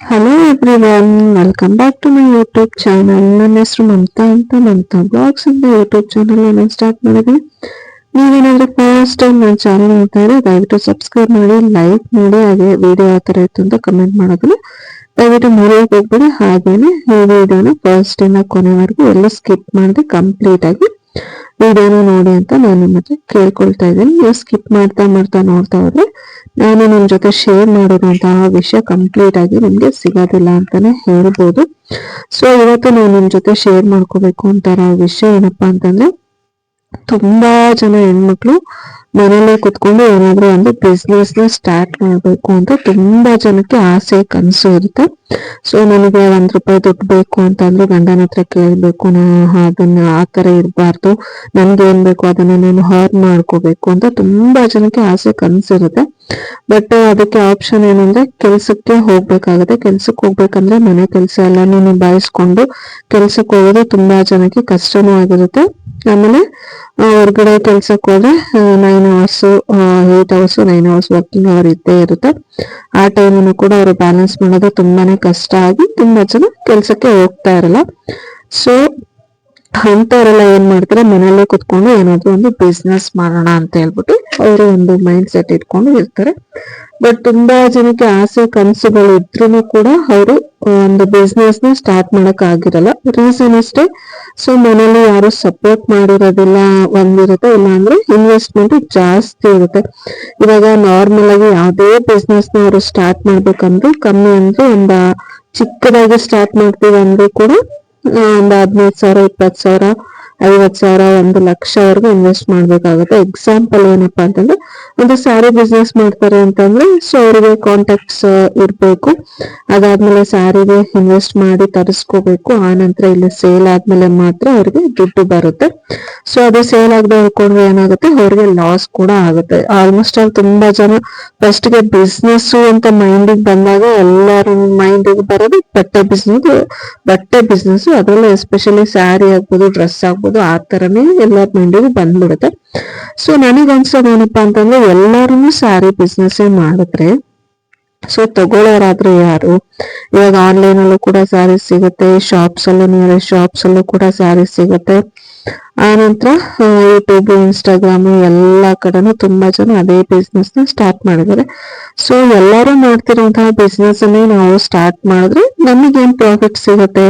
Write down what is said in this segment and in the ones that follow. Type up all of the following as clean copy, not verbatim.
Hello everyone, welcome back to my YouTube channel. ನನ್ನ ಹೆಸರು Mamata vlogs ಅಂತ ಯೂಟ್ಯೂಬ್ ಚಾನಲ್ ನಾನು ಸ್ಟಾರ್ಟ್ ಮಾಡಿದ್ದೀನಿ. ನೀವೇನಾದ್ರೂ ಫಸ್ಟ್ ಟೈಮ್ ನನ್ನ ಚಾನಲ್ ನೋಡ್ತಾ ಇದ್ರೆ ದಯವಿಟ್ಟು ಸಬ್ಸ್ಕ್ರೈಬ್ ಮಾಡಿ, ಲೈಕ್ ಮಾಡಿ, ಹಾಗೆ ವಿಡಿಯೋ ಯಾವ ಥರ ಇತ್ತು ಅಂತ ಕಮೆಂಟ್ ಮಾಡೋದನ್ನ ದಯವಿಟ್ಟು ಮರೆಯೋಕೆ ಹೋಗ್ಬೇಡಿ. ಹಾಗೇನೆ ಈ ವಿಡಿಯೋನ ಫಸ್ಟ್ ಇಂದ ಕೊನೆವರೆಗೂ ಎಲ್ಲ ಸ್ಕಿಪ್ ಮಾಡದೆ ಕಂಪ್ಲೀಟ್ ಆಗಿ ವಿಡಿಯೋನ ನೋಡಿ ಅಂತ ನಾನು ಮತ್ತೆ ಕೇಳ್ಕೊಳ್ತಾ ಇದ್ದೀನಿ. ನೀವು ಸ್ಕಿಪ್ ಮಾಡ್ತಾ ನೋಡ್ತಾ ಹೋದ್ರೆ ನಾನು ನಿಮ್ ಜೊತೆ ಶೇರ್ ಮಾಡಿರುವಂತಹ ವಿಷಯ ಕಂಪ್ಲೀಟ್ ಆಗಿ ನಿಮ್ಗೆ ಸಿಗೋದಿಲ್ಲ ಅಂತಾನೆ ಹೇಳ್ಬೋದು. ಸೊ ಇವತ್ತು ನಾನು ನಿಮ್ ಜೊತೆ ಶೇರ್ ಮಾಡ್ಕೋಬೇಕು ಅಂತ ವಿಷಯ ಏನಪ್ಪಾ ಅಂತಂದ್ರೆ, ತುಂಬಾ ಜನ ಹೆಣ್ಮಕ್ಳು ಮನೇಲೆ ಕುತ್ಕೊಂಡು ಏನಾದ್ರೂ ಒಂದು ಬಿಸ್ನೆಸ್ ನ ಸ್ಟಾರ್ಟ್ ಮಾಡ್ಬೇಕು ಅಂತ ತುಂಬಾ ಜನಕ್ಕೆ ಆಸೆ ಕನಸು ಇರುತ್ತೆ. ಸೊ ನನಗೆ ₹1 ದುಡ್ಡು ಬೇಕು ಅಂತಂದ್ರೆ ಗಂಡನ ಹತ್ರ ಕೇಳ್ಬೇಕು, ಅದನ್ನ ಆತರ ಇರಬಾರ್ದು, ನನ್ಗೆ ಏನ್ ಬೇಕು ಅದನ್ನ ನಾನು ಹರ್ನ್ ಮಾಡ್ಕೋಬೇಕು ಅಂತ ತುಂಬಾ ಜನಕ್ಕೆ ಆಸೆ ಕನಸಿರುತ್ತೆ. ಬಟ್ ಅದಕ್ಕೆ ಆಪ್ಷನ್ ಏನಂದ್ರೆ ಕೆಲ್ಸಕ್ಕೆ ಹೋಗ್ಬೇಕಾಗತ್ತೆ. ಕೆಲ್ಸಕ್ಕೆ ಹೋಗ್ಬೇಕಂದ್ರೆ ಮನೆ ಕೆಲ್ಸ ಎಲ್ಲಾನು ನಿಭಾಯಿಸ್ಕೊಂಡು ಕೆಲ್ಸಕ್ಕೆ ಹೋಗೋದು ತುಂಬಾ ಜನಕ್ಕೆ ಕಷ್ಟನೂ ಆಗಿರುತ್ತೆ. ಆಮೇಲೆ ಹೊರ್ಗಡೆ ಕೆಲ್ಸಕ್ಕೆ ಹೋದ್ರೆ 9 hours 8 hours 9 hours working hour ಇದ್ದೇ ಇರುತ್ತೆ. ಆ ಟೈಮನ್ನು ಕೂಡ ಅವರು ಬ್ಯಾಲೆನ್ಸ್ ಮಾಡೋದು ತುಂಬಾನೇ ಕಷ್ಟ ಆಗಿ ತುಂಬಾ ಜನ ಕೆಲ್ಸಕ್ಕೆ ಹೋಗ್ತಾ ಇರಲ್ಲ. ಸೊ ಅಂತವರೆಲ್ಲ ಏನ್ ಮಾಡ್ತಾರೆ, ಮನೆಯಲ್ಲೇ ಕುತ್ಕೊಂಡು ಏನಾದ್ರು ಒಂದು ಬಿಸ್ನೆಸ್ ಮಾಡೋಣ ಅಂತ ಹೇಳ್ಬಿಟ್ಟು ಅವರು ಒಂದು ಮೈಂಡ್ ಸೆಟ್ ಇಟ್ಕೊಂಡು ಇರ್ತಾರೆ. ಬಟ್ ತುಂಬಾ ಜನಕ್ಕೆ ಆಸೆ ಕನಸುಗಳು ಇದ್ರೂ ಕೂಡ ಅವರು ಒಂದು ಬಿಸ್ನೆಸ್ ನ ಸ್ಟಾರ್ಟ್ ಮಾಡಕ್ ಆಗಿರಲ್ಲ. ರೀಸನ್ ಅಷ್ಟೇ, ಸೊ ಮನೇಲಿ ಯಾರು ಸಪೋರ್ಟ್ ಮಾಡಿರೋದಿಲ್ಲ ಒಂದಿರುತ್ತೆ, ಇಲ್ಲ ಅಂದ್ರೆ ಇನ್ವೆಸ್ಟ್ಮೆಂಟ್ ಜಾಸ್ತಿ ಇರುತ್ತೆ. ಇವಾಗ ನಾರ್ಮಲ್ ಆಗಿ ಯಾವ್ದೇ ಬಿಸ್ನೆಸ್ ನ ಅವರು ಸ್ಟಾರ್ಟ್ ಮಾಡ್ಬೇಕಂದ್ರೆ ಕಮ್ಮಿ ಅಂದ್ರೆ ಚಿಕ್ಕದಾಗಿ ಸ್ಟಾರ್ಟ್ ಮಾಡ್ತೀವಿ ಅಂದ್ರೆ ಕೂಡ ಒಂದು 15,000 20,000 50,000 1,00,000 ಇನ್ವೆಸ್ಟ್ ಮಾಡ್ಬೇಕಾಗುತ್ತೆ. ಎಕ್ಸಾಂಪಲ್ ಏನಪ್ಪಾ ಅಂತಂದ್ರೆ, ಒಂದು ಸ್ಯಾರಿ ಬಿಸ್ನೆಸ್ ಮಾಡ್ತಾರೆ ಅಂತಂದ್ರೆ ಸೊ ಅವ್ರಿಗೆ ಕಾಂಟ್ಯಾಕ್ಟ್ಸ್ ಇರ್ಬೇಕು. ಅದಾದ್ಮೇಲೆ ಸ್ಯಾರಿಗೆ ಇನ್ವೆಸ್ಟ್ ಮಾಡಿ ತರಿಸ್ಕೋಬೇಕು. ಆ ನಂತರ ಇಲ್ಲಿ ಸೇಲ್ ಆದ್ಮೇಲೆ ಮಾತ್ರ ಅವ್ರಿಗೆ ದುಡ್ಡು ಬರುತ್ತೆ. ಸೊ ಅದು ಸೇಲ್ ಆಗದೆ ಹೋಗ್ಕೊಂಡ್ರೆ ಏನಾಗುತ್ತೆ, ಅವ್ರಿಗೆ ಲಾಸ್ ಕೂಡ ಆಗುತ್ತೆ. ಆಲ್ಮೋಸ್ಟ್ ಅಲ್ಲಿ ತುಂಬಾ ಜನ ಫಸ್ಟ್ ಗೆ ಬಿಸ್ನೆಸ್ ಅಂತ ಮೈಂಡಿಗೆ ಬಂದಾಗ ಎಲ್ಲರ ಮೈಂಡಿಗೆ ಬರೋದು ಬಟ್ಟೆ ಬಿಸ್ನೆಸ್. ಅದ್ರಲ್ಲೂ ಎಸ್ಪೆಷಲಿ ಸ್ಯಾರಿ ಆಗ್ಬೋದು, ಡ್ರೆಸ್ ಆಗ್ಬೋದು, ಆ ತರನೇ ಎಲ್ಲರ ಮೈಂಡಿಗೆ ಬಂದ್ಬಿಡುತ್ತೆ. ಸೊ ನನಗ್ ಅನ್ಸೋದು ಏನಪ್ಪಾ ಅಂತಂದ್ರೆ, ಎಲ್ಲಾರು ಸ್ಯಾರಿ ಬಿಸ್ನೆಸ್ ಮಾಡಿದ್ರೆ ಸೊ ತಗೊಳ್ಳೋರಾದ್ರೆ ಯಾರು? ಇವಾಗ ಆನ್ಲೈನ್ ಅಲ್ಲೂ ಕೂಡ ಸ್ಯಾರಿ ಸಿಗುತ್ತೆ, ಶಾಪ್ಸ್ ಅಲ್ಲೂ ಕೂಡ ಸ್ಯಾರಿ ಸಿಗುತ್ತೆ. ಆನಂತರ ಯೂಟ್ಯೂಬ್, ಇನ್ಸ್ಟಾಗ್ರಾಮ್ ಎಲ್ಲಾ ಕಡೆನೂ ತುಂಬಾ ಜನ ಅದೇ ಬಿಸ್ನೆಸ್ ನ ಸ್ಟಾರ್ಟ್ ಮಾಡಿದ್ದಾರೆ. ಸೊ ಎಲ್ಲರೂ ಮಾಡ್ತಿರುವಂತಹ ಬಿಸ್ನೆಸ್ ಅನ್ನೇ ನಾವು ಸ್ಟಾರ್ಟ್ ಮಾಡಿದ್ರೆ ನಮಗೇನ್ ಪ್ರಾಫಿಟ್ ಸಿಗುತ್ತೆ?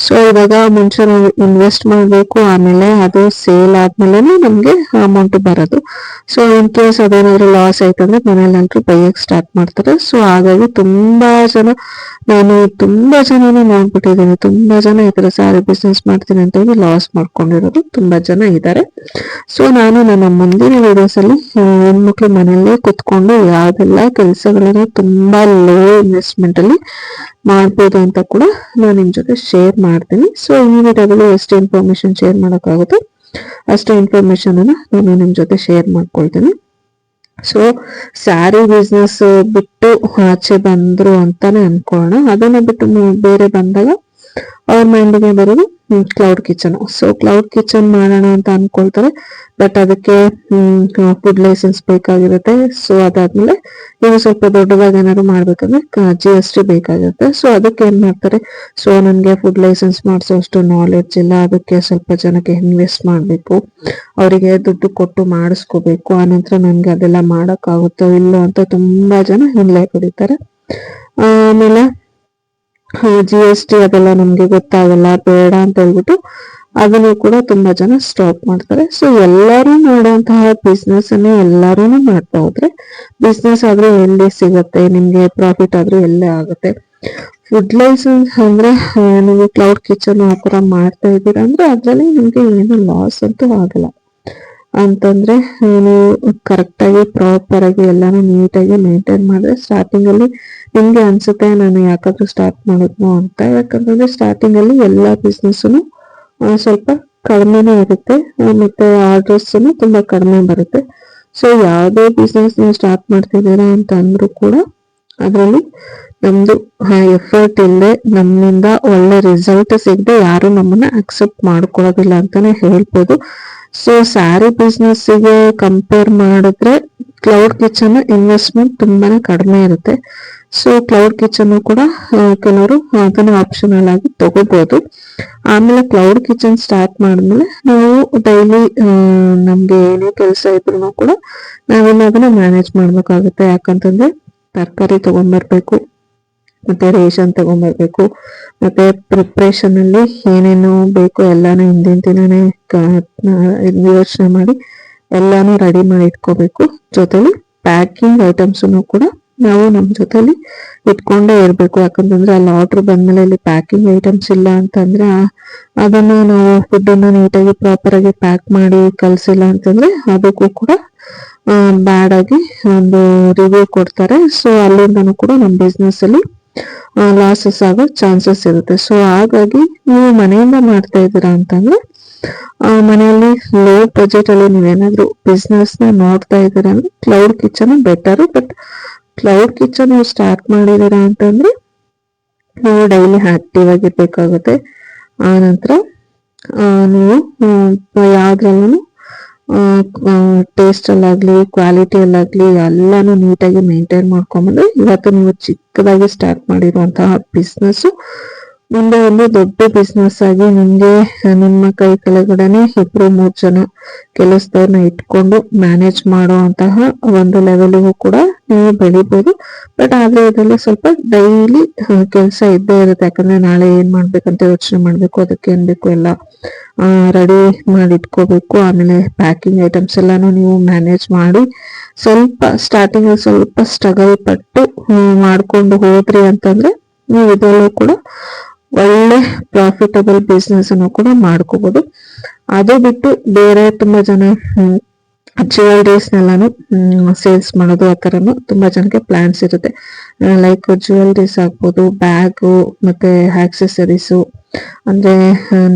ಸೊ ಇವಾಗ ಮುಂಚೆ ನಾವು ಇನ್ವೆಸ್ಟ್ ಮಾಡ್ಬೇಕು, ಆಮೇಲೆ ಅದು ಸೇಲ್ ಆದ್ಮೇಲೆ ನಮ್ಗೆ ಅಮೌಂಟ್ ಬರೋದು. ಸೊ ಇನ್ ಕೇಸ್ ಅದೇನಾದ್ರು ಲಾಸ್ ಆಯ್ತಂದ್ರೆ ಮನೇಲಂತೂ ಬೈಯಕ್ ಸ್ಟಾರ್ಟ್ ಮಾಡ್ತಾರೆ. ಸೊ ಹಾಗಾಗಿ ನಾನು ತುಂಬಾ ಜನನೇ ನೋಡ್ಬಿಟ್ಟಿದ್ದೀನಿ. ತುಂಬಾ ಜನ ಈ ತರ ಸ್ಯಾರಿ ಬಿಸ್ನೆಸ್ ಮಾಡ್ತೀನಿ ಅಂತ ಹೇಳಿ ಲಾಸ್ ಮಾಡ್ಕೊಂಡಿರೋದು ತುಂಬಾ ಜನ ಇದ್ದಾರೆ. ಸೊ ನಾನು ನನ್ನ ಮುಂದಿನ ವಿಡಿಯೋಸ್ ಅಲ್ಲಿ ಹೆಣ್ಮಕ್ಳು ಮನೆಯಲ್ಲೇ ಕುತ್ಕೊಂಡು ಯಾವ್ದೆಲ್ಲ ಕೆಲಸಗಳನ್ನ ತುಂಬಾ ಲೋ ಇನ್ವೆಸ್ಟ್ಮೆಂಟ್ ಅಲ್ಲಿ ಮಾಡ್ಬೋದು ಅಂತ ಕೂಡ ನಾನು ನಿಮ್ ಜೊತೆ ಶೇರ್ ಮಾಡ್ತೀನಿ. ಸೊ ಈ ವಿಡಿಯೋದಲ್ಲಿ ಎಷ್ಟು ಇನ್ಫಾರ್ಮೇಶನ್ ಶೇರ್ ಮಾಡೋಕ್ಕಾಗುತ್ತೋ ಅಷ್ಟು ಇನ್ಫಾರ್ಮೇಶನ್ ಅನ್ನ ನಾನು ನಿಮ್ ಜೊತೆ ಶೇರ್ ಮಾಡ್ಕೊಳ್ತೀನಿ. ಸೊ ಸ್ಯಾರಿ ಬಿಸ್ನೆಸ್ ಬಿಟ್ಟು ಆಚೆ ಬಂದ್ರು ಅಂತಾನೆ ಅನ್ಕೊಳ್ಳೋಣ. ಅದನ್ನ ಬಿಟ್ಟು ಬೇರೆ ಬಂದಾಗ ಅವ್ರ ಮೈಂಡಿಗೆ ಬರೋದು cloud kitchen. So cloud kitchen ಮಾಡೋಣ ಅಂತ ಅನ್ಕೊಳ್ತಾರೆ. ಬಟ್ ಅದಕ್ಕೆ ಫುಡ್ ಲೈಸೆನ್ಸ್ ಬೇಕಾಗಿರುತ್ತೆ. ಸೊ ಅದಾದ್ಮೇಲೆ ನೀವು ಸ್ವಲ್ಪ ದೊಡ್ಡದಾಗಿ ಏನಾದ್ರು ಮಾಡ್ಬೇಕಂದ್ರೆ GST ಬೇಕಾಗಿರುತ್ತೆ. ಸೊ ಅದಕ್ಕೆ ಏನ್ ಮಾಡ್ತಾರೆ, ಸೊ ನನ್ಗೆ ಫುಡ್ ಲೈಸೆನ್ಸ್ ಮಾಡಿಸೋಷ್ಟು ನಾಲೆಡ್ಜ್ ಇಲ್ಲ, ಅದಕ್ಕೆ ಸ್ವಲ್ಪ ಜನಕ್ಕೆ ಇನ್ವೆಸ್ಟ್ ಮಾಡ್ಬೇಕು, ಅವರಿಗೆ ದುಡ್ಡು ಕೊಟ್ಟು ಮಾಡಿಸ್ಕೋಬೇಕು, ಆನಂತರ ನನ್ಗೆ ಅದೆಲ್ಲ ಮಾಡಕ್ ಆಗುತ್ತೋ ಇಲ್ಲೋ ಅಂತ ತುಂಬಾ ಜನ ಹಿಂದೆ ಕುಡಿತಾರೆ. ಆಮೇಲೆ GST ಅದೆಲ್ಲ ನಮ್ಗೆ ಗೊತ್ತಾಗಲ್ಲ, ಬೇಡ ಅಂತ ಹೇಳ್ಬಿಟ್ಟು ಅದನ್ನು ಕೂಡ ತುಂಬಾ ಜನ ಸ್ಟಾಪ್ ಮಾಡ್ತಾರೆ. ಸೊ ಎಲ್ಲರೂ ಮಾಡುವಂತಹ ಬಿಸ್ನೆಸ್ ಅನ್ನೇ ಎಲ್ಲರೂ ಮಾಡ್ತಾ ಹೋದ್ರೆ ಬಿಸ್ನೆಸ್ ಆದ್ರೂ ಎಲ್ಲಿ ಸಿಗತ್ತೆ, ನಿಮ್ಗೆ ಪ್ರಾಫಿಟ್ ಆದ್ರೂ ಎಲ್ಲೇ ಆಗುತ್ತೆ. ಫುಡ್ ಲೈಸೆನ್ಸ್ ಅಂದ್ರೆ ನೀವು ಕ್ಲೌಡ್ ಕಿಚನ್ ಆತರ ಮಾಡ್ತಾ ಇದ್ದೀರಾ ಅಂದ್ರೆ ಅದ್ರಲ್ಲಿ ನಿಮ್ಗೆ ಏನು ಲಾಸ್ ಅಂತೂ ಆಗಲ್ಲ. ಅಂತಂದ್ರೆ ನೀವು ಕರೆಕ್ಟ್ ಆಗಿ ಪ್ರಾಪರ್ ಆಗಿ ಎಲ್ಲಾನು ನೀಟಾಗಿ ಮೇಂಟೈನ್ ಮಾಡಿದ್ರೆ ಸ್ಟಾರ್ಟಿಂಗ್ ಅಲ್ಲಿ ನಿಮ್ಗೆ ಅನ್ಸುತ್ತೆ ನಾನು ಯಾಕಾದ್ರೂ ಸ್ಟಾರ್ಟ್ ಮಾಡಿದ್ನೋ ಅಂತ. ಯಾಕಂದ್ರೆ ಸ್ಟಾರ್ಟಿಂಗ್ ಅಲ್ಲಿ ಎಲ್ಲಾ ಬಿಸ್ನೆಸ್ ಸ್ವಲ್ಪ ಕಡಿಮೆನೇ ಇರುತ್ತೆ, ಮತ್ತೆ ಆರ್ಡರ್ಸ್ ತುಂಬಾ ಕಡಿಮೆ ಬರುತ್ತೆ. ಸೊ ಯಾವ್ದೇ ಬಿಸ್ನೆಸ್ ನೀವು ಸ್ಟಾರ್ಟ್ ಮಾಡ್ತಿದ್ದೀರಾ ಅಂತ ಅಂದ್ರೂ ಕೂಡ ಅದ್ರಲ್ಲಿ ನಮ್ದು ಎಫರ್ಟ್ ಇಲ್ಲದೆ ನಮ್ಮಿಂದ ಒಳ್ಳೆ ರಿಸಲ್ಟ್ ಸಿಗದೆ ಯಾರು ನಮ್ಮನ್ನ ಅಕ್ಸೆಪ್ಟ್ ಮಾಡ್ಕೊಳ್ಳೋದಿಲ್ಲ ಅಂತಾನೆ ಹೇಳ್ಬೋದು. ಸೊ ಸ್ಯಾರಿ ಬಿಸ್ನೆಸ್ಸಿಗೆ ಕಂಪೇರ್ ಮಾಡಿದ್ರೆ ಕ್ಲೌಡ್ ಕಿಚನ್ ಇನ್ವೆಸ್ಟ್ಮೆಂಟ್ ತುಂಬಾನೇ ಕಡಿಮೆ ಇರುತ್ತೆ. ಸೊ ಕ್ಲೌಡ್ ಕಿಚನ್ ಕೂಡ ಕೆಲವರು ಅದನ್ನ ಆಪ್ಷನಲ್ ಆಗಿ ತಗೋಬಹುದು. ಆಮೇಲೆ ಕ್ಲೌಡ್ ಕಿಚನ್ ಸ್ಟಾರ್ಟ್ ಮಾಡಿದ್ಮೇಲೆ ನಾವು ಡೈಲಿ ನಮ್ಗೆ ಏನೇ ಕೆಲಸ ಇದ್ರು ಕೂಡ ನಾವೆಲ್ಲ ಅದನ್ನ ಮ್ಯಾನೇಜ್ ಮಾಡ್ಬೇಕಾಗುತ್ತೆ. ಯಾಕಂತಂದ್ರೆ ತರಕಾರಿ ತಗೊಂಡ್ಬರ್ಬೇಕು, ಮತ್ತೆ ರೇಷನ್ ತಗೊಂಡ್ಬರ್ಬೇಕು, ಮತ್ತೆ ಪ್ರಿಪ್ರೇಷನ್ ಅಲ್ಲಿ ಏನೇನು ಬೇಕು ಎಲ್ಲಾನು ಹಿಂದಿನ ದಿನನೇ ಯೋಚನೆ ಮಾಡಿ ಎಲ್ಲಾನು ರೆಡಿ ಮಾಡಿ ಇಟ್ಕೋಬೇಕು. ಜೊತೆಲಿ ಪ್ಯಾಕಿಂಗ್ ಐಟಮ್ಸ್ ಕೂಡ ನಾವು ನಮ್ ಜೊತೆಲಿ ಇಟ್ಕೊಂಡೇ ಇರ್ಬೇಕು. ಯಾಕಂತಂದ್ರೆ ಅಲ್ಲಿ ಆರ್ಡರ್ ಬಂದ್ಮೇಲೆ ಇಲ್ಲಿ ಪ್ಯಾಕಿಂಗ್ ಐಟಮ್ಸ್ ಇಲ್ಲ ಅಂತಂದ್ರೆ ಅದನ್ನ ನಾವು ಫುಡ್ ಅನ್ನ ನೀಟಾಗಿ ಪ್ರಾಪರ್ ಆಗಿ ಪ್ಯಾಕ್ ಮಾಡಿ ಕಳ್ಸಿಲ್ಲ ಅಂತಂದ್ರೆ ಅದಕ್ಕೂ ಕೂಡ ಬ್ಯಾಡ್ ಆಗಿ ಒಂದು ರಿವ್ಯೂ ಕೊಡ್ತಾರೆ. ಸೊ ಅಲ್ಲಿಂದನೂ ಕೂಡ ನಮ್ ಬಿಸ್ನೆಸ್ ಅಲ್ಲಿ ಲಾಸಸ್ ಆಗೋ ಚಾನ್ಸಸ್ ಇರುತ್ತೆ. ಸೊ ಹಾಗಾಗಿ ನೀವು ಮನೆಯಿಂದ ಮಾಡ್ತಾ ಇದ್ದೀರಾ ಅಂತಂದ್ರೆ ಮನೆಯಲ್ಲಿ ಲೋ ಬಜೆಟ್ ಅಲ್ಲಿ ನೀವೇನಾದ್ರೂ ಬಿಸ್ನೆಸ್ ನ ನೋಡ್ತಾ ಇದ್ದೀರಾ ಅಂದ್ರೆ cloud kitchen better. But cloud kitchen ನೀವು ಸ್ಟಾರ್ಟ್ ಮಾಡಿದೀರಾ ಅಂತಂದ್ರೆ ನೀವು ಡೈಲಿ ಆಕ್ಟಿವ್ ಆಗಿರ್ಬೇಕಾಗುತ್ತೆ. ಆ ನಂತರ ನೀವು ಯಾವ್ದ್ರಲ್ಲೂ ಟೇಸ್ಟ್ ಅಲ್ಲಾಗ್ಲಿ ಕ್ವಾಲಿಟಿಯಲ್ಲಾಗ್ಲಿ ಎಲ್ಲಾನು ನೀಟಾಗಿ ಮೇಂಟೈನ್ ಮಾಡ್ಕೊಂಬಂದ್ರೆ ಇವತ್ತು ನೀವು ಚಿಕ್ಕದಾಗಿ ಸ್ಟಾರ್ಟ್ ಮಾಡಿರುವಂತಹ ಬಿಸ್ನೆಸ್ ಮುಂದೆ ಒಂದು ದೊಡ್ಡ ಬಿಸ್ನೆಸ್ ಆಗಿ ನಿಮ್ಗೆ ನಿಮ್ಮ ಕೈ ಕೆಳಗಡೆನೆ 2-3 ಜನ ಕೆಲಸದವ್ರನ್ನ ಇಟ್ಕೊಂಡು ಮ್ಯಾನೇಜ್ ಮಾಡುವಂತಹ ಒಂದು ಲೆವೆಲ್ಗೂ ಕೂಡ ನೀವು ಬೆಳಿಬಹುದು. ಬಟ್ ಆದ್ರೆ ಇದರಲ್ಲಿ ಸ್ವಲ್ಪ ಡೈಲಿ ಕೆಲಸ ಇದ್ದೇ ಇರುತ್ತೆ. ಯಾಕಂದ್ರೆ ನಾಳೆ ಏನ್ ಮಾಡ್ಬೇಕಂತ ಯೋಚನೆ ಮಾಡ್ಬೇಕು, ಅದಕ್ಕೆ ಏನ್ ಬೇಕು ಎಲ್ಲ ರೆಡಿ ಮಾಡಿ ಇಟ್ಕೋಬೇಕು. ಆಮೇಲೆ ಪ್ಯಾಕಿಂಗ್ ಐಟಮ್ಸ್ ಎಲ್ಲಾನು ನೀವು ಮ್ಯಾನೇಜ್ ಮಾಡಿ ಸ್ವಲ್ಪ ಸ್ಟಾರ್ಟಿಂಗ್ ಸ್ವಲ್ಪ ಸ್ಟ್ರಗಲ್ ಪಟ್ಟು ಮಾಡ್ಕೊಂಡು ಹೋದ್ರಿ ಅಂತಂದ್ರೆ ನೀವು ಇದರಲ್ಲೂ ಕೂಡ ಒಳ್ಳೆ ಪ್ರಾಫಿಟಬಲ್ ಬಿಸ್ನೆಸ್ ಅನ್ನು ಕೂಡ ಮಾಡ್ಕೋಬಹುದು. ಅದು ಬಿಟ್ಟು ಬೇರೆ ತುಂಬಾ ಜನ ಜ್ಯುವೆಲ್ರೀಸ್ನೆಲ್ಲಾನು ಸೇಲ್ಸ್ ಮಾಡೋದು ಆ ಥರನು ತುಂಬಾ ಜನಕ್ಕೆ ಪ್ಲಾನ್ಸ್ ಇರುತ್ತೆ. ಲೈಕ್ ಜ್ಯುವೆಲ್ರೀಸ್ ಆಗ್ಬೋದು, ಬ್ಯಾಗು ಮತ್ತೆ ಆಕ್ಸೆಸರೀಸು ಅಂದ್ರೆ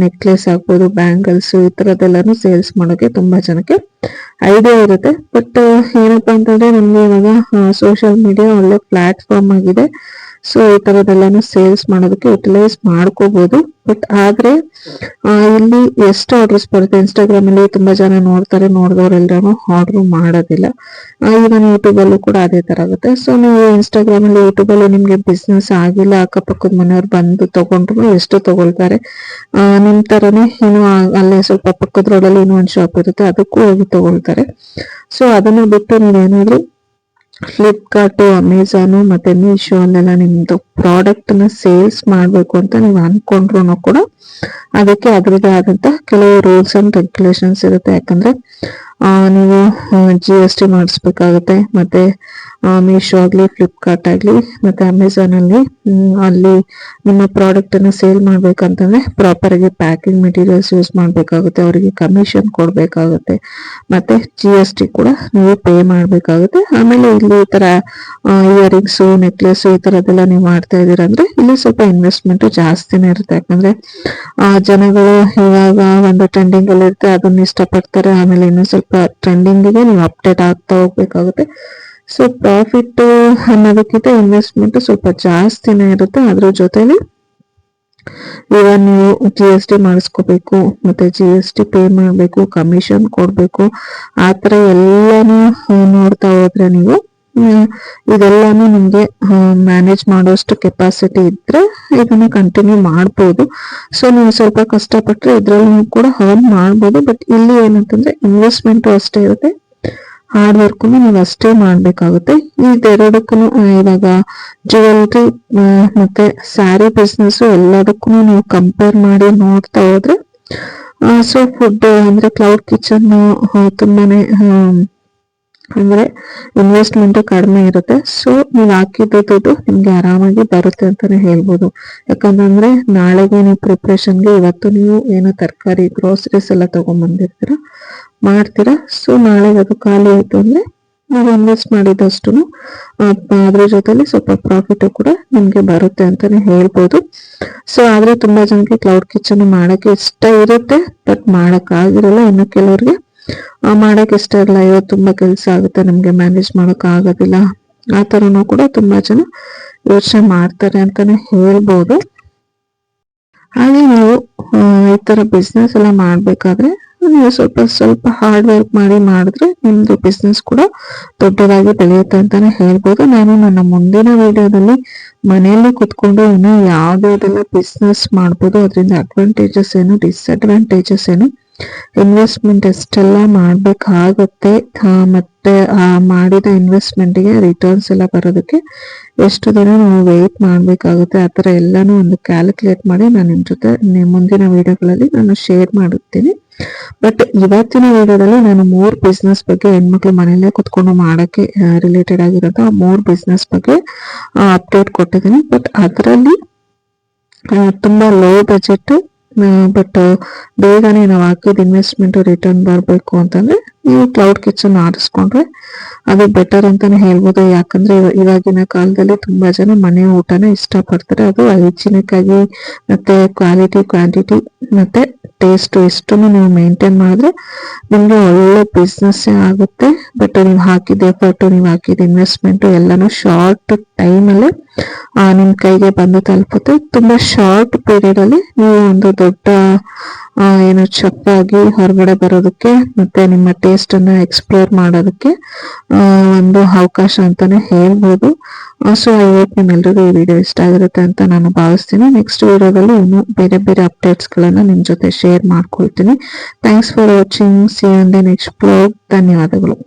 ನೆಕ್ಲೆಸ್ ಆಗ್ಬೋದು, ಬ್ಯಾಂಗಲ್ಸ್ ಈ ತರದೆಲ್ಲಾನು ಸೇಲ್ಸ್ ಮಾಡೋಕೆ ತುಂಬಾ ಜನಕ್ಕೆ ಐಡಿಯಾ ಇರುತ್ತೆ. ಬಟ್ ಏನಪ್ಪಾ ಅಂತಂದ್ರೆ ನಮ್ಗೆ ಇವಾಗ ಸೋಷಿಯಲ್ ಮೀಡಿಯಾ ಒಳ್ಳೆ ಪ್ಲಾಟ್ಫಾರ್ಮ್ ಆಗಿದೆ. ಸೊ ಈ ತರದೆಲ್ಲಾನು ಸೇಲ್ಸ್ ಮಾಡೋದಕ್ಕೆ ಯುಟಿಲೈಸ್ ಮಾಡ್ಕೋಬಹುದು. ಬಟ್ ಆದ್ರೆ ಇಲ್ಲಿ ಎಷ್ಟು ಆರ್ಡರ್ಸ್ ಬರುತ್ತೆ, ಇನ್ಸ್ಟಾಗ್ರಾಮ್ ಅಲ್ಲಿ ತುಂಬಾ ಜನ ನೋಡ್ತಾರೆ, ನೋಡಿದವರೆಲ್ಲರೂ ಆರ್ಡರ್ ಮಾಡೋದಿಲ್ಲ. ಈವನ್ ಯೂಟ್ಯೂಬ್ ಅಲ್ಲೂ ಕೂಡ ಅದೇ ತರ ಆಗುತ್ತೆ. ಸೊ ನೀವು ಇನ್ಸ್ಟಾಗ್ರಾಮ್ ಅಲ್ಲಿ ಯೂಟ್ಯೂಬ್ ಅಲ್ಲಿ ನಿಮ್ಗೆ ಬಿಸ್ನೆಸ್ ಆಗಿಲ್ಲ, ಅಕ್ಕಪಕ್ಕದ ಮನೆಯವ್ರು ಬಂದು ತಗೊಂಡ್ರು ಎಷ್ಟು ತಗೊಳ್ತಾರೆ. ನಿಮ್ ತರನೇ ಏನು ಅಲ್ಲೇ ಸ್ವಲ್ಪ ಪಕ್ಕದ ರೋಡಲ್ಲಿ ಇನ್ನೂ ಒಂದು ಶಾಪ್ ಇರುತ್ತೆ, ಅದಕ್ಕೂ ಹೋಗಿ ತಗೊಳ್ತಾರೆ. ಸೊ ಅದನ್ನ ಬಿಟ್ಟು ನೀವೇನಾದ್ರೂ ಫ್ಲಿಪ್ಕಾರ್ಟ್, ಅಮೆಝಾನು ಮತ್ತೆ ಮೀಶೋ ಅಲ್ಲೆಲ್ಲ ನಿಮ್ದು ಪ್ರಾಡಕ್ಟ್ ನ ಸೇಲ್ಸ್ ಮಾಡ್ಬೇಕು ಅಂತ ನೀವು ಅನ್ಕೊಂಡ್ರು ಕೂಡ ಅದಕ್ಕೆ ಅದ್ರದ್ದೇ ಆದಂತ ಕೆಲವು ರೂಲ್ಸ್ ಅಂಡ್ ರೆಗ್ಯುಲೇಷನ್ಸ್ ಇರುತ್ತೆ. ಯಾಕಂದ್ರೆ ನೀವು GST ಮಾಡಿಸ್ಬೇಕಾಗುತ್ತೆ. ಮತ್ತೆ ಮೀಶೋ ಆಗ್ಲಿ, ಫ್ಲಿಪ್ಕಾರ್ಟ್ ಆಗ್ಲಿ, ಮತ್ತೆ ಅಮೆಝಾನ್ ಅಲ್ಲಿ ಅಲ್ಲಿ ನಿಮ್ಮ ಪ್ರಾಡಕ್ಟ್ ಅನ್ನ ಸೇಲ್ ಮಾಡ್ಬೇಕಂತಂದ್ರೆ ಪ್ರಾಪರ್ ಆಗಿ ಪ್ಯಾಕಿಂಗ್ ಮೆಟೀರಿಯಲ್ಸ್ ಯೂಸ್ ಮಾಡ್ಬೇಕಾಗುತ್ತೆ, ಅವರಿಗೆ ಕಮಿಷನ್ ಕೊಡ್ಬೇಕಾಗುತ್ತೆ, ಮತ್ತೆ GST ಕೂಡ ನೀವು ಪೇ ಮಾಡ್ಬೇಕಾಗುತ್ತೆ. ಆಮೇಲೆ ಇಲ್ಲಿ ಈ ತರ ಇಯರಿಂಗ್ಸ್, ನೆಕ್ಲೆಸ್ ಈ ತರದೆಲ್ಲ ನೀವು ಮಾಡ್ತಾ ಇದೀರ ಅಂದ್ರೆ ಇಲ್ಲಿ ಸ್ವಲ್ಪ ಇನ್ವೆಸ್ಟ್ಮೆಂಟ್ ಜಾಸ್ತಿನೇ ಇರುತ್ತೆ. ಯಾಕಂದ್ರೆ ಜನಗಳು ಇವಾಗ ಒಂದು ಟ್ರೆಂಡಿಂಗ್ ಅಲ್ಲಿ ಇರುತ್ತೆ, ಅದನ್ನ ಇಷ್ಟಪಡ್ತಾರೆ. ಆಮೇಲೆ ಇನ್ನು ಸ್ವಲ್ಪ ಟ್ರೆಂಡಿಂಗ್ ಗೆ ನೀವು ಅಪ್ಡೇಟ್ ಆಗ್ತಾ ಹೋಗ್ಬೇಕಾಗುತ್ತೆ. ಸೊ ಪ್ರಾಫಿಟ್ ಅನ್ನೋದಕ್ಕಿಂತ ಇನ್ವೆಸ್ಟ್ಮೆಂಟ್ ಸ್ವಲ್ಪ ಜಾಸ್ತಿನೇ ಇರುತ್ತೆ. ಅದ್ರ ಜೊತೆಲಿ ಇವಾಗ ನೀವು GST ಮಾಡಿಸ್ಕೋಬೇಕು, ಮತ್ತೆ GST ಪೇ ಮಾಡ್ಬೇಕು, ಕಮಿಷನ್ ಕೊಡ್ಬೇಕು, ಆತರ ಎಲ್ಲಾನು ನೋಡ್ತಾ ಹೋದ್ರೆ ನೀವು ಇದೆಲ್ಲಾನು ನಿಮ್ಗೆ ಮ್ಯಾನೇಜ್ ಮಾಡೋಷ್ಟು ಕೆಪಾಸಿಟಿ ಇದ್ರೆ ಇದನ್ನ ಕಂಟಿನ್ಯೂ ಮಾಡ್ಬೋದು. ಸೊ ನೀವು ಸ್ವಲ್ಪ ಕಷ್ಟಪಟ್ರೆ ಇದ್ರಲ್ಲಿ ಕೂಡ ಅರ್ನ್ ಮಾಡ್ಬೋದು. ಬಟ್ ಇಲ್ಲಿ ಏನಂತಂದ್ರೆ ಇನ್ವೆಸ್ಟ್ಮೆಂಟ್ ಅಷ್ಟೇ ಇರುತ್ತೆ, ಹಾರ್ಡ್ ವರ್ಕ್ ನೀವು ಅಷ್ಟೇ ಮಾಡ್ಬೇಕಾಗುತ್ತೆ. ಇದೆರಡಕ್ಕೂ ಇವಾಗ ಜ್ಯುವೆಲ್ರಿ ಮತ್ತೆ ಸ್ಯಾರಿ ಬಿಸ್ನೆಸ್ ಎಲ್ಲದಕ್ಕೂ ನೀವು ಕಂಪೇರ್ ಮಾಡಿ ನೋಡ್ತಾ ಹೋದ್ರೆ ಸೊ ಫುಡ್ ಅಂದ್ರೆ ಕ್ಲೌಡ್ ಕಿಚನ್ ತುಂಬಾನೇ ಅಂದ್ರೆ ಇನ್ವೆಸ್ಟ್ಮೆಂಟ್ ಕಡಿಮೆ ಇರುತ್ತೆ. ಸೊ ನೀವು ಹಾಕಿದ್ದು ದುಡ್ಡು ನಿಮ್ಗೆ ಆರಾಮಾಗಿ ಬರುತ್ತೆ ಅಂತಾನೆ ಹೇಳ್ಬೋದು. ಯಾಕಂತಂದ್ರೆ ನಾಳೆಗೆ ನೀವು ಪ್ರಿಪ್ರೇಷನ್ಗೆ ಇವತ್ತು ನೀವು ಏನೋ ತರಕಾರಿ ಗ್ರೋಸರೀಸ್ ಎಲ್ಲ ತಗೊಂಡ್ಬಂದಿರ್ತೀರ ಮಾಡ್ತೀರಾ. ಸೊ ನಾಳೆ ಅದು ಖಾಲಿ ಆಯ್ತು ಅಂದ್ರೆ ನೀವು ಇನ್ವೆಸ್ಟ್ ಮಾಡಿದಷ್ಟು ಅದ್ರ ಜೊತೆಲಿ ಸ್ವಲ್ಪ ಪ್ರಾಫಿಟ್ ಕೂಡ ನಿಮ್ಗೆ ಬರುತ್ತೆ ಅಂತಾನೆ ಹೇಳ್ಬೋದು. ಸೊ ಆದ್ರೆ ತುಂಬಾ ಜನಕ್ಕೆ ಕ್ಲೌಡ್ ಕಿಚನ್ ಮಾಡಕ್ಕೆ ಇಷ್ಟ ಇರುತ್ತೆ, ಬಟ್ ಮಾಡಕ್ ಆಗಿರಲ್ಲ. ಇನ್ನು ಕೆಲವ್ರಿಗೆ ಮಾಡಕ್ ಇಷ್ಟ ಇರಲ್ಲ, ಇವತ್ತು ತುಂಬಾ ಕೆಲಸ ಆಗುತ್ತೆ, ನಮ್ಗೆ ಮ್ಯಾನೇಜ್ ಮಾಡಕ್ ಆಗೋದಿಲ್ಲ, ಆ ತರನು ಕೂಡ ತುಂಬಾ ಜನ ಯೋಚನೆ ಮಾಡ್ತಾರೆ ಅಂತಾನೆ ಹೇಳ್ಬೋದು. ಹಾಗೆ ನೀವು ಈ ತರ ಬಿಸ್ನೆಸ್ ಎಲ್ಲ ಮಾಡ್ಬೇಕಾದ್ರೆ ನೀವು ಸ್ವಲ್ಪ ಸ್ವಲ್ಪ ಹಾರ್ಡ್ ವರ್ಕ್ ಮಾಡಿದ್ರೆ ನಿಮ್ದು ಬಿಸ್ನೆಸ್ ಕೂಡ ದೊಡ್ಡದಾಗಿ ಬೆಳೆಯುತ್ತೆ ಅಂತಾನೆ ಹೇಳ್ಬೋದು. ನಾನು ನನ್ನ ಮುಂದಿನ ವಿಡಿಯೋದಲ್ಲಿ ಮನೆಯಲ್ಲಿ ಕುತ್ಕೊಂಡು ಇನ್ನು ಯಾವ್ದಾವ್ದೆಲ್ಲ ಬಿಸ್ನೆಸ್ ಮಾಡ್ಬೋದು, ಅದರಿಂದ ಅಡ್ವಾಂಟೇಜಸ್ ಏನು, ಡಿಸ್ಅಡ್ವಾಂಟೇಜಸ್ ಏನು, ಇನ್ವೆಸ್ಟ್ಮೆಂಟ್ ಎಷ್ಟೆಲ್ಲ ಮಾಡ್ಬೇಕಾಗತ್ತೆ, ಮತ್ತೆ ಆ ಮಾಡಿದ ಇನ್ವೆಸ್ಟ್ಮೆಂಟ್ಗೆ ರಿಟರ್ನ್ಸ್ ಎಲ್ಲ ಬರೋದಕ್ಕೆ ಎಷ್ಟು ದಿನ ನಾವು ವೆಯ್ಟ್ ಮಾಡ್ಬೇಕಾಗುತ್ತೆ, ಆ ಥರ ಎಲ್ಲಾನು ಒಂದು ಕ್ಯಾಲ್ಕುಲೇಟ್ ಮಾಡಿ ನಾನು ನಿಮ್ ಜೊತೆ ಮುಂದಿನ ವಿಡಿಯೋಗಳಲ್ಲಿ ನಾನು ಶೇರ್ ಮಾಡುತ್ತೀನಿ. ಬಟ್ ಇವತ್ತಿನ ವಿಡಿಯೋದಲ್ಲಿ ನಾನು 3 ಬಿಸ್ನೆಸ್ ಬಗ್ಗೆ, ಹೆಣ್ಮಕ್ಳು ಮನೆಯಲ್ಲೇ ಕುತ್ಕೊಂಡು ಮಾಡಕ್ಕೆ ರಿಲೇಟೆಡ್ ಆಗಿರೋದು ಆ 3 ಬಿಸ್ನೆಸ್ ಬಗ್ಗೆ ಅಪ್ಡೇಟ್ ಕೊಟ್ಟಿದ್ದೀನಿ. ಬಟ್ ಅದರಲ್ಲಿ ತುಂಬಾ ಲೋ ಬಜೆಟ್, ಬಟ್ ಬೇಗನೆ ನಾವು ಹಾಕಿದ ಇನ್ವೆಸ್ಟ್ಮೆಂಟ್ ರಿಟರ್ನ್ ಬರಬೇಕು ಅಂತಂದ್ರೆ ನೀವು ಕ್ಲೌಡ್ ಕಿಚನ್ ಆರಿಸ್ಕೊಂಡ್ರೆ ಅದು ಬೆಟರ್ ಅಂತಾನೆ ಹೇಳ್ಬೋದು. ಯಾಕಂದ್ರೆ ಇವಾಗಿನ ಕಾಲದಲ್ಲಿ ತುಂಬಾ ಜನ ಮನೆ ಊಟನ ಇಷ್ಟಪಡ್ತಾರೆ. ಅದು ಹೈಜಿನಿಕ್ ಆಗಿ ಮತ್ತೆ ಕ್ವಾಲಿಟಿ, ಕ್ವಾಂಟಿಟಿ ಮತ್ತೆ ಟೇಸ್ಟ್ ಎಷ್ಟನ್ನು ನೀವು ಮೇಂಟೈನ್ ಮಾಡಿದ್ರೆ ನಿಮ್ಗೆ ಒಳ್ಳೆ ಬಿಸ್ನೆಸ್ ಆಗುತ್ತೆ. ಬಟ್ ನೀವು ಹಾಕಿದ ಎಫರ್ಟ್, ನೀವು ಹಾಕಿದ ಇನ್ವೆಸ್ಟ್ಮೆಂಟ್ ಎಲ್ಲಾನು ಶಾರ್ಟ್ ಟೈಮ್ ಅಲ್ಲಿ ನಿಮ್ ಕೈಗೆ ಬಂದು ತಲುಪುತ್ತೆ. ತುಂಬಾ ಶಾರ್ಟ್ ಪೀರಿಯಡ್ ಅಲ್ಲಿ ನೀವು ಒಂದು ದೊಡ್ಡ ಏನು ಚೆಫ್ ಆಗಿ ಹೊರಗಡೆ ಬರೋದಕ್ಕೆ ಮತ್ತೆ ನಿಮ್ಮ ಟೇಸ್ಟ್ ಅನ್ನ ಎಕ್ಸ್ಪ್ಲೋರ್ ಮಾಡೋದಕ್ಕೆ ಒಂದು ಅವಕಾಶ ಅಂತಾನೆ ಹೇಳ್ಬೋದು. ಸೊ ಐ ಹೋಪ್ ನಿಮ್ಮೆಲ್ರಿಗೂ ಈ ವಿಡಿಯೋ ಇಷ್ಟ ಆಗಿರುತ್ತೆ ಅಂತ ನಾನು ಭಾವಿಸ್ತೀನಿ. ನೆಕ್ಸ್ಟ್ ವಿಡಿಯೋದಲ್ಲಿ ಇನ್ನು ಬೇರೆ ಬೇರೆ ಅಪ್ಡೇಟ್ಸ್ ಗಳನ್ನ ನಿಮ್ ಜೊತೆ ಶೇರ್ ಮಾಡ್ಕೊಳ್ತೀನಿ. Thanks for watching. See you in the next vlog. ಧನ್ಯವಾದಗಳು.